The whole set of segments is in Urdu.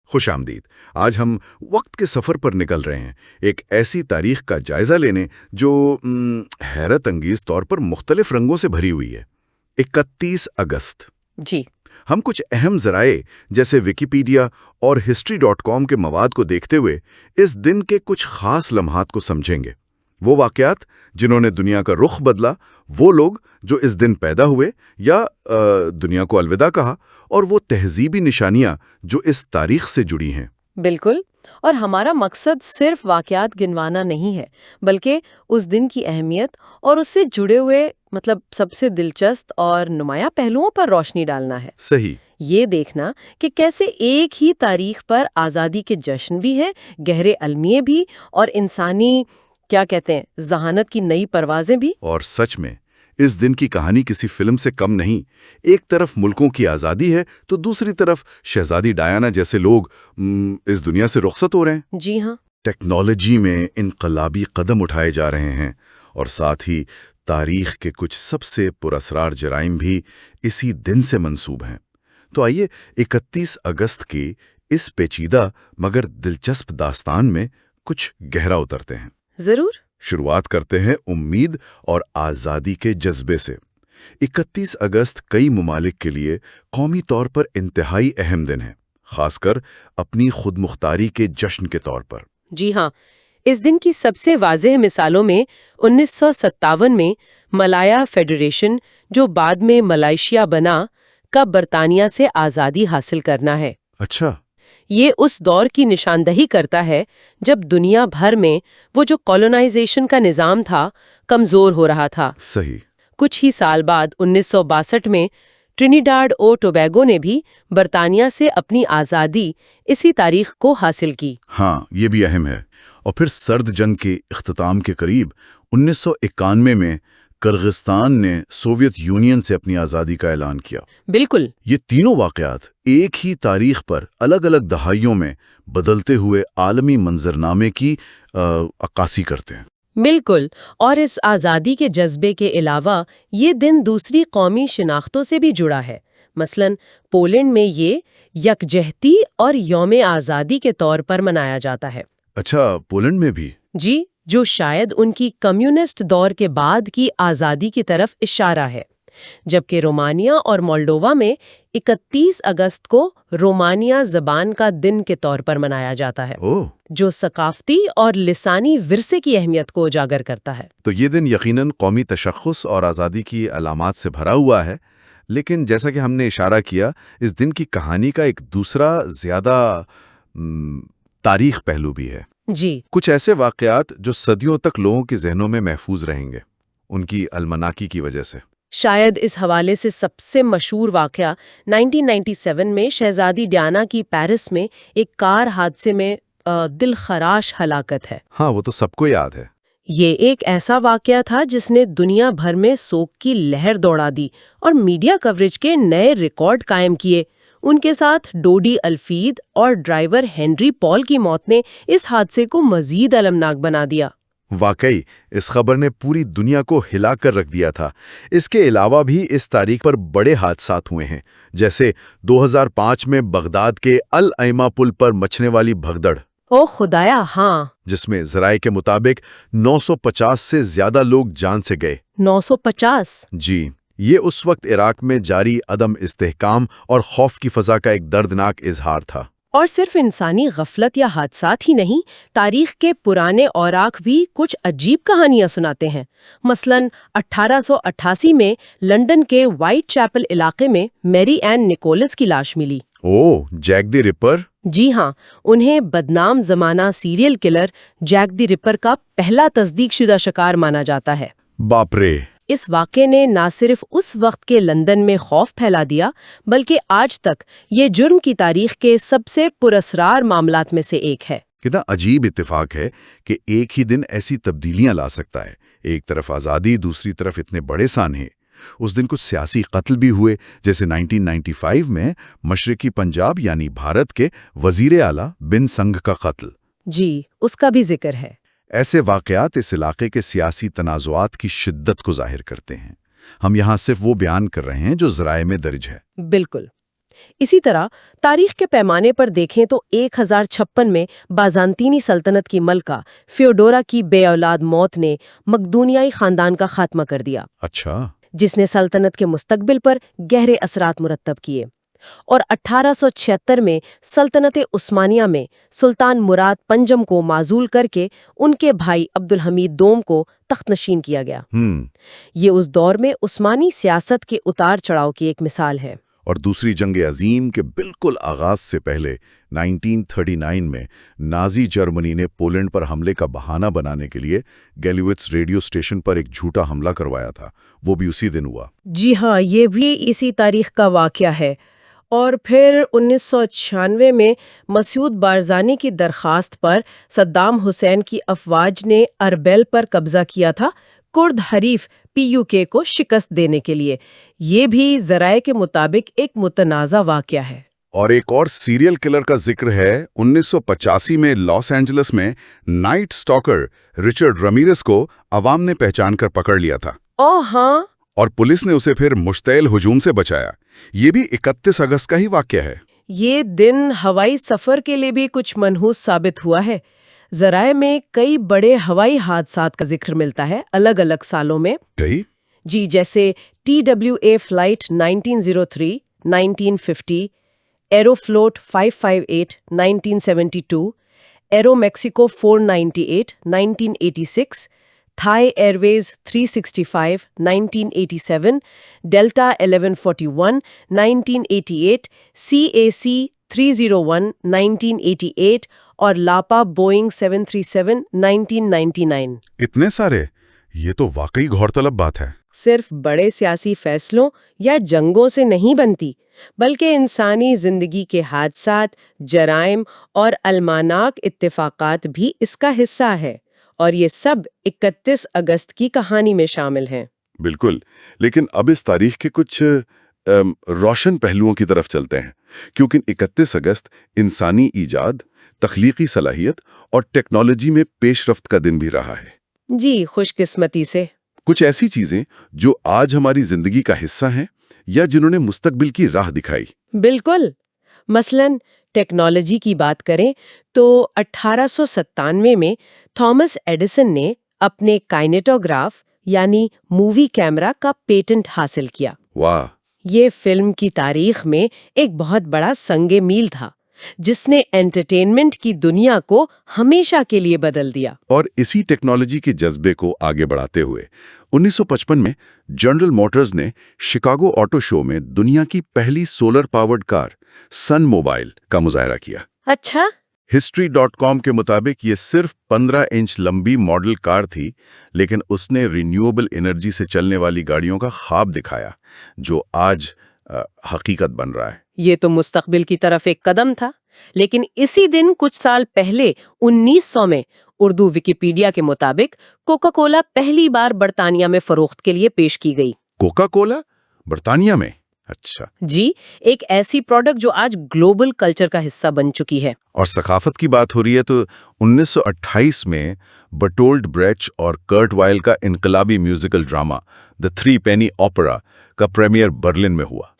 خوش آمدید۔ آج ہم وقت کے سفر پر نکل رہے ہیں، ایک ایسی تاریخ کا جائزہ لینے جو حیرت انگیز طور پر مختلف رنگوں سے بھری ہوئی ہے۔ 31 اگست۔ جی ہم کچھ اہم ذرائع جیسے ویکیپیڈیا اور history.com کے مواد کو دیکھتے ہوئے اس دن کے کچھ خاص لمحات کو سمجھیں گے۔ وہ واقعات جنہوں نے دنیا کا رخ بدلا، وہ لوگ جو اس دن پیدا ہوئے یا دنیا کو الوداع کہا، اور وہ تہذیبی نشانیاں جو اس تاریخ سے جڑی ہیں۔ بالکل، اور ہمارا مقصد صرف واقعات گنوانا نہیں ہے، بلکہ اس دن کی اہمیت اور اس سے جڑے ہوئے سب سے دلچسپ اور نمایاں پہلوؤں پر روشنی ڈالنا ہے۔ صحیح۔ یہ دیکھنا کہ کیسے ایک ہی تاریخ پر آزادی کے جشن بھی ہے، گہرے المیے بھی، اور انسانی ذہانت کی نئی پروازیں بھی۔ اور سچ میں اس دن کی کہانی کسی فلم سے کم نہیں۔ ایک طرف ملکوں کی آزادی ہے تو دوسری طرف شہزادی ڈایانا جیسے لوگ اس دنیا سے رخصت ہو رہے ہیں۔ جی ہاں، ٹیکنالوجی میں انقلابی قدم اٹھائے جا رہے ہیں، اور ساتھ ہی تاریخ کے کچھ سب سے پراسرار جرائم بھی اسی دن سے منسوب ہیں۔ تو آئیے 31 اگست کی اس پیچیدہ مگر دلچسپ داستان میں کچھ گہرا اترتے ہیں۔ ضرور۔ شروعات کرتے ہیں امید اور آزادی کے جذبے سے۔ 31 اگست کئی ممالک کے لیے قومی طور پر انتہائی اہم دن ہے، خاص کر اپنی خود مختاری کے جشن کے طور پر۔ جی ہاں، اس دن کی سب سے واضح مثالوں میں 1957 میں ملایا فیڈریشن، جو بعد میں ملائیشیا بنا، کا برطانیہ سے آزادی حاصل کرنا ہے۔ اچھا۔ یہ اس دور کی نشاندہی کرتا ہے جب دنیا بھر میں وہ جو کولونائزیشن کا نظام تھا کمزور ہو رہا تھا۔ صحیح۔ کچھ ہی سال بعد 1962 میں ٹرینیڈاڈ اور ٹوبیگو نے بھی برطانیہ سے اپنی آزادی اسی تاریخ کو حاصل کی۔ ہاں، یہ بھی اہم ہے۔ اور پھر سرد جنگ کے اختتام کے قریب 1991 میں کرغستان نے سوویت یونین سے اپنی آزادی کا اعلان کیا۔ بالکل۔ یہ تینوں واقعات ایک ہی تاریخ پر الگ الگ دہائیوں میں بدلتے ہوئے عالمی منظرنامے کی عکاسی کرتے ہیں۔ بالکل، اور اس آزادی کے جذبے کے علاوہ یہ دن دوسری قومی شناختوں سے بھی جڑا ہے۔ مثلاً پولینڈ میں یہ یکجہتی اور یوم آزادی کے طور پر منایا جاتا ہے۔ اچھا، پولینڈ میں بھی؟ جی، جو شاید ان کی کمیونسٹ دور کے بعد کی آزادی کی طرف اشارہ ہے، جبکہ رومانیہ اور مولڈووا میں 31 اگست کو رومانیہ زبان کا دن کے طور پر منایا جاتا ہے، جو ثقافتی اور لسانی ورثے کی اہمیت کو اجاگر کرتا ہے۔ تو یہ دن یقیناً قومی تشخص اور آزادی کی علامات سے بھرا ہوا ہے، لیکن جیسا کہ ہم نے اشارہ کیا، اس دن کی کہانی کا ایک دوسرا زیادہ تاریخ پہلو بھی ہے۔ جی، کچھ ایسے واقعات جو صدیوں تک لوگوں کے ذہنوں میں محفوظ رہیں گے، ان کی المناکی کی وجہ سے۔ شاید اس حوالے سے سب سے مشہور واقعہ 1997 میں شہزادی ڈیانا کی پیرس میں ایک کار حادثے میں دل خراش ہلاکت ہے۔ ہاں، وہ تو سب کو یاد ہے۔ یہ ایک ایسا واقعہ تھا جس نے دنیا بھر میں سوگ کی لہر دوڑا دی اور میڈیا کوریج کے نئے ریکارڈ قائم کیے۔ ان کے ساتھ ڈوڈی الفید اور ڈرائیور ہنری پال کی موت نے اس حادثے کو مزید المناک بنا دیا۔ واقعی اس خبر نے پوری دنیا کو ہلا کر رکھ دیا تھا۔ اس کے علاوہ بھی اس تاریخ پر بڑے حادثات ہوئے ہیں، جیسے 2005 میں بغداد کے الائمہ پل پر مچنے والی بھگدڑ۔ او خدایا، ہاں، جس میں ذرائع کے مطابق 950 سے زیادہ لوگ جان سے گئے۔ 950؟ جی، یہ اس وقت عراق میں جاری عدم استحکام اور خوف کی فضا کا ایک دردناک اظہار تھا۔ اور صرف انسانی غفلت یا حادثات ہی نہیں، تاریخ کے پرانے اوراق بھی کچھ عجیب کہانیاں سناتے ہیں۔ مثلاً 1888 میں لندن کے وائٹ چیپل علاقے میں میری این نکولس کی لاش ملی۔ جیک دی رپر؟ جی ہاں، انہیں بدنام زمانہ سیریل کلر جیک دی رپر کا پہلا تصدیق شدہ شکار مانا جاتا ہے۔ باپ رے! اس واقعے نے نہ صرف اس وقت کے لندن میں خوف پھیلا دیا، بلکہ آج تک یہ جرم کی تاریخ کے سب سے پراسرار معاملات میں سے ایک ہے۔ کتنا عجیب اتفاق ہے کہ ایک ہی دن ایسی تبدیلیاں لا سکتا ہے۔ ایک طرف آزادی، دوسری طرف اتنے بڑے سانحے۔ اس دن کچھ سیاسی قتل بھی ہوئے، جیسے 1995 میں مشرقی پنجاب یعنی بھارت کے وزیر اعلیٰ بن سنگھ کا قتل۔ جی، اس کا بھی ذکر ہے۔ ایسے واقعات اس علاقے کے سیاسی تنازعات کی شدت کو ظاہر کرتے ہیں۔ ہم یہاں صرف وہ بیان کر رہے ہیں جو ذرائع میں درج ہے۔ بالکل۔ اسی طرح تاریخ کے پیمانے پر دیکھیں تو 1056 میں بازانتینی سلطنت کی ملکہ فیوڈورا کی بے اولاد موت نے مقدونیائی خاندان کا خاتمہ کر دیا، اچھا، جس نے سلطنت کے مستقبل پر گہرے اثرات مرتب کیے۔ اور 1876 میں سلطنت عثمانیہ میں سلطان مراد پنجم کو معزول کر کے ان کے بھائی عبدالحمید دوم کو تخت نشین کیا گیا۔ یہ اس دور میں عثمانی سیاست کے اتار چڑھاؤ کی ایک مثال ہے۔ اور دوسری جنگ عظیم کے بالکل آغاز سے پہلے 1939 میں نازی جرمنی نے پولینڈ پر حملے کا بہانہ بنانے کے لیے گیلیوٹس ریڈیو اسٹیشن پر ایک جھوٹا حملہ کروایا تھا، وہ بھی اسی دن ہوا۔ جی ہاں، یہ بھی اسی تاریخ کا واقعہ ہے۔ اور پھر 1996 میں مسعود بارزانی کی درخواست پر صدام حسین کی افواج نے اربیل پر قبضہ کیا تھا، کرد حریف PUK کو شکست دینے کے لیے۔ یہ بھی ذرائع کے مطابق ایک متنازع واقعہ ہے۔ اور ایک اور سیریل کلر کا ذکر ہے 1985 میں لاس اینجلس میں نائٹ سٹاکر رچرڈ رمیرس کو عوام نے پہچان کر پکڑ لیا تھا۔ ہاں، اور پولیس نے اسے پھر مشتعل ہجوم سے بچایا۔ یہ بھی 31 اگست کا ہی واقعہ ہے۔ یہ دن ہوائی سفر کے لیے بھی کچھ منحوس ثابت ہوا ہے۔ ذرائع میں کئی بڑے ہوائی حادثات کا ذکر ملتا ہے الگ الگ سالوں میں۔ جی، جیسے TWA flight 1903 1950، arrow float 558 1972، arrow Mexico 498 1986، Thai airways 365 1987، delta 1141 1988، CAC 301 1988 اور لاپا بوئنگ 737 1999۔ اتنے سارے؟ یہ تو واقعی غورطلب بات ہے۔ صرف بڑے سیاسی فیصلوں یا جنگوں سے نہیں بنتی، بلکہ انسانی زندگی کے حادثات، جرائم اور الماناک اتفاقات بھی اس کا حصہ ہے، اور یہ سب 31 اگست کی کہانی میں شامل ہیں۔ بالکل، لیکن اب اس تاریخ کے کچھ روشن پہلوؤں کی طرف چلتے ہیں، کیونکہ 31 اگست انسانی ایجاد، تخلیقی صلاحیت اور ٹیکنالوجی میں پیش رفت کا دن بھی رہا ہے۔ جی، خوش قسمتی سے۔ کچھ ایسی چیزیں جو آج ہماری زندگی کا حصہ ہیں یا جنہوں نے مستقبل کی راہ دکھائی۔ بالکل، مثلاً ٹیکنالوجی کی بات کریں تو 1897 میں تھامس ایڈیسن نے اپنے کائنیٹوگراف یعنی مووی کیمرہ کا پیٹنٹ حاصل کیا۔ واہ! یہ فلم کی تاریخ میں ایک بہت بڑا سنگ میل تھا، جس نے انٹرٹینمنٹ کی دنیا کو ہمیشہ کے لیے بدل دیا۔ اور اسی ٹیکنالوجی کے جذبے کو آگے بڑھاتے ہوئے 1955 میں جنرل موٹرز نے شکاگو آٹو شو میں دنیا کی پہلی سولر پاورڈ کار سن موبائل کا مظاہرہ کیا۔ اچھا؟ History.com کے مطابق یہ صرف 15 انچ لمبی ماڈل کار تھی، لیکن اس نے رینیوبل انرجی سے چلنے والی گاڑیوں کا خواب دکھایا، جو آج حقیقت بن رہا ہے۔ یہ تو مستقبل کی طرف ایک قدم تھا، لیکن اسی دن کچھ سال پہلے 1900 میں اردو ویکیپیڈیا کے مطابق کوکا کولا پہلی بار برطانیہ میں فروخت کے لیے پیش کی گئی۔ کوکا کولا برطانیہ میں؟ اچھا۔ جی، ایک ایسی پروڈکٹ جو آج گلوبل کلچر کا حصہ بن چکی ہے۔ اور ثقافت کی بات ہو رہی ہے تو 1928 میں برٹولڈ بریچ اور کرٹ وائل کا انقلابی میوزیکل ڈرامہ دی تھری پینی اوپرا کا پریمیئر برلن میں ہوا۔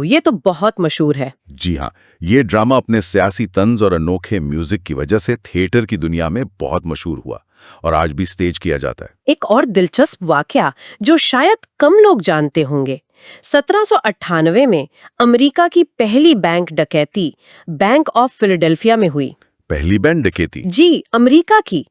یہ تو بہت مشہور ہے۔ جی ہاں، یہ ڈرامہ اپنے سیاسی طنز اور انوکھے میوزک کی وجہ سے تھیٹر کی دنیا میں بہت مشہور ہوا اور آج بھی سٹیج کیا جاتا ہے۔ ایک اور دلچسپ واقعہ جو شاید کم لوگ جانتے ہوں گے، 1798 میں امریکہ کی پہلی بینک ڈکیتی بینک آف فیلاڈیلفیا میں ہوئی۔ پہلی بینک ڈکیتی؟ جی، امریکہ کی۔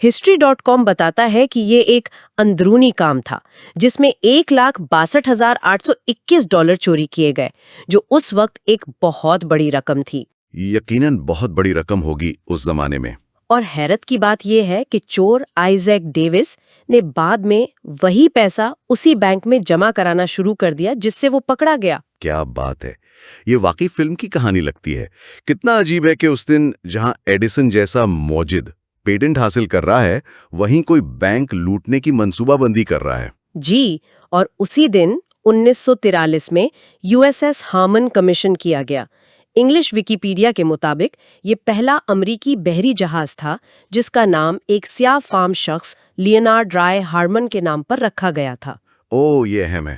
History.com بتاتا ہے کہ یہ ایک اندرونی کام تھا جس میں $1,62,821 چوری کیے گئے، جو اس وقت ایک بہت بڑی رقم تھی۔ یقیناً بہت بڑی رقم ہوگی اس زمانے میں۔ اور حیرت کی بات یہ ہے کہ چور آئزیک ڈیوس نے بعد میں وہی پیسہ اسی بینک میں جمع کرانا شروع کر دیا جس سے وہ پکڑا گیا۔ کیا بات ہے! یہ واقعی فلم کی کہانی لگتی ہے۔ کتنا عجیب ہے کہ اس دن جہاں ایڈیسن جیسا موجد پیٹنٹ حاصل کر رہا ہے، وہیں کوئی بینک لوٹنے کی منصوبہ بندی کر رہا ہے۔ جی، اور اسی دن 1943 میں USS ہارمن کمیشن کیا گیا۔ انگلش ویکیپیڈیا کے مطابق یہ پہلا امریکی بحری جہاز تھا جس کا نام ایک سیاہ فام شخص لیونارڈ رائے ہارمن کے نام پر رکھا گیا تھا۔ یہ اہم ہے۔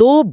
2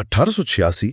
1886,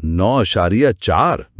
9.4?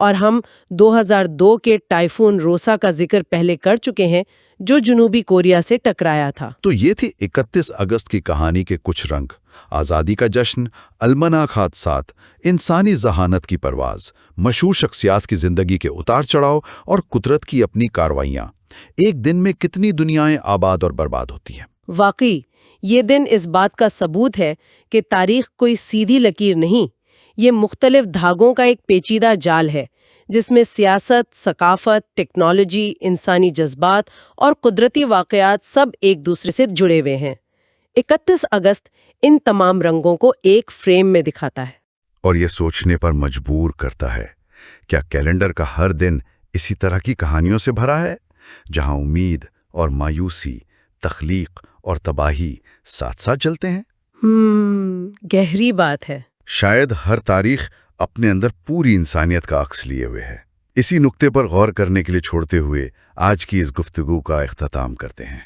اور ہم 2002 کے ٹائفون روسا کا ذکر پہلے کر چکے ہیں جو جنوبی کوریا سے ٹکرایا تھا۔ تو یہ تھی 31 اگست کی کہانی کے کچھ رنگ، آزادی کا جشن، المناک حادثات، انسانی ذہانت کی پرواز، مشہور شخصیات کی زندگی کے اتار چڑھاؤ اور قدرت کی اپنی کارروائیاں۔ ایک دن میں کتنی دنیایں آباد اور برباد ہوتی ہیں۔ واقعی یہ دن اس بات کا ثبوت ہے کہ تاریخ کوئی سیدھی لکیر نہیں، یہ مختلف دھاگوں کا ایک پیچیدہ جال ہے جس میں سیاست، ثقافت، ٹیکنالوجی، انسانی جذبات اور قدرتی واقعات سب ایک دوسرے سے جڑے ہوئے ہیں۔ 31 اگست ان تمام رنگوں کو ایک فریم میں دکھاتا ہے۔ اور یہ سوچنے پر مجبور کرتا ہے، کیا کیلنڈر کا ہر دن اسی طرح کی کہانیوں سے بھرا ہے، جہاں امید اور مایوسی، تخلیق اور تباہی ساتھ ساتھ چلتے ہیں؟ گہری بات ہے۔ شاید ہر تاریخ اپنے اندر پوری انسانیت کا عکس لیے ہوئے ہے۔ اسی نقطے پر غور کرنے کے لیے چھوڑتے ہوئے آج کی اس گفتگو کا اختتام کرتے ہیں۔